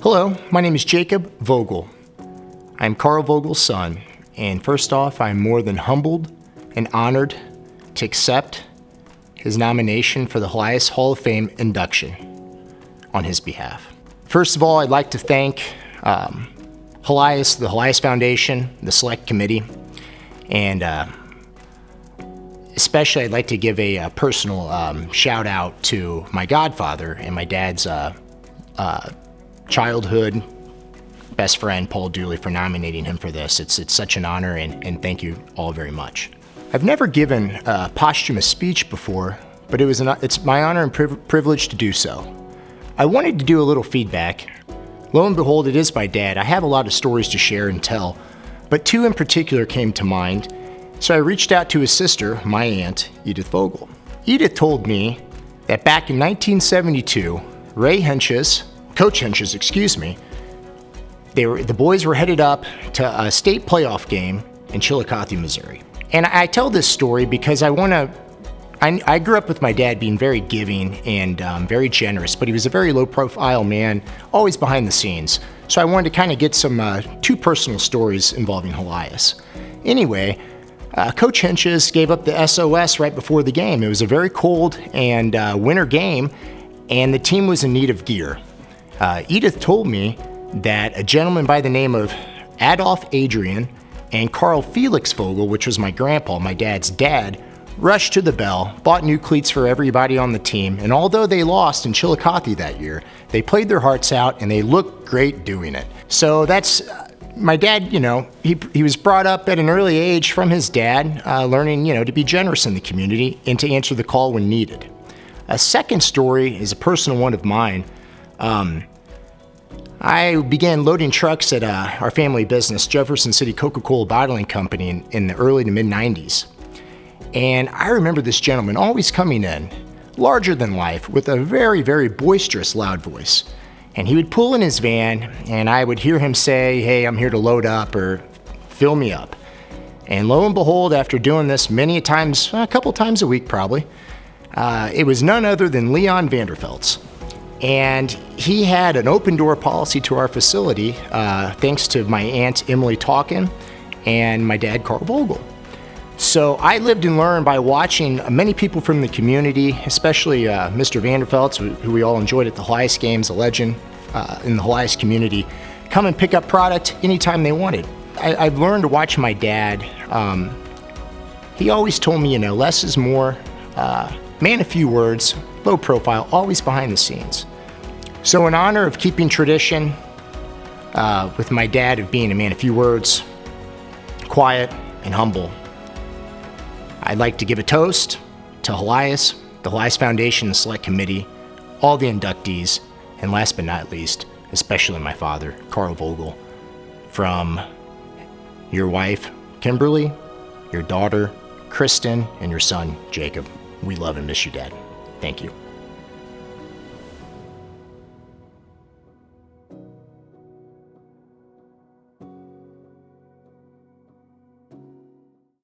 Hello, my name is Jacob Vogel. I'm Carl Vogel's son, and first off, I'm more than humbled and honored to accept his nomination for the Helias Hall of Fame induction on his behalf. First of all, I'd like to thank Helias, the Helias Foundation, the Select Committee, and especially I'd like to give a personal shout out to my godfather and my dad's childhood best friend, Paul Dooley, for nominating him for this. It's such an honor, and thank you all very much. I've never given a posthumous speech before, but it's my honor and privilege to do so. I wanted to do a little feedback. Lo and behold, it is my dad. I have a lot of stories to share and tell, but two in particular came to mind. So I reached out to his sister, my aunt, Edith Vogel. Edith told me that back in 1972, Coach Henches, the boys were headed up to a state playoff game in Chillicothe, Missouri. And I tell this story because I grew up with my dad being very giving and very generous, but he was a very low-profile man, always behind the scenes. So I wanted to kind of get some two personal stories involving Helias. Anyway, Coach Henches gave up the SOS right before the game. It was a very cold and winter game, and the team was in need of gear. Edith told me that a gentleman by the name of Adolf Adrian and Carl Felix Vogel, which was my grandpa, my dad's dad, rushed to the bell, bought new cleats for everybody on the team, and although they lost in Chillicothe that year, they played their hearts out and they looked great doing it. So that's my dad. He was brought up at an early age from his dad, learning to be generous in the community and to answer the call when needed. A second story is a personal one of mine. I began loading trucks at our family business, Jefferson City Coca-Cola Bottling Company, in the early to mid-90s. And I remember this gentleman always coming in, larger than life, with a very, very boisterous, loud voice. And he would pull in his van, and I would hear him say, "Hey, I'm here to load up," or "Fill me up." And lo and behold, after doing this many times, a couple times a week probably, it was none other than Leon Vanderfelt's. And he had an open door policy to our facility, thanks to my aunt Emily Talkin and my dad Carl Vogel. So I lived and learned by watching many people from the community, especially Mr. Vanderfelt's, who we all enjoyed at the Helias games, a legend in the Helias community, come and pick up product anytime they wanted. I've learned to watch my dad. He always told me, less is more, man a few words, low profile, always behind the scenes. So in honor of keeping tradition with my dad of being a man of few words, quiet and humble, I'd like to give a toast to Helias, the Helias Foundation, the Select Committee, all the inductees, and last but not least, especially my father, Carl Vogel, from your wife, Kimberly, your daughter, Kristen, and your son, Jacob. We love and miss you, Dad. Thank you.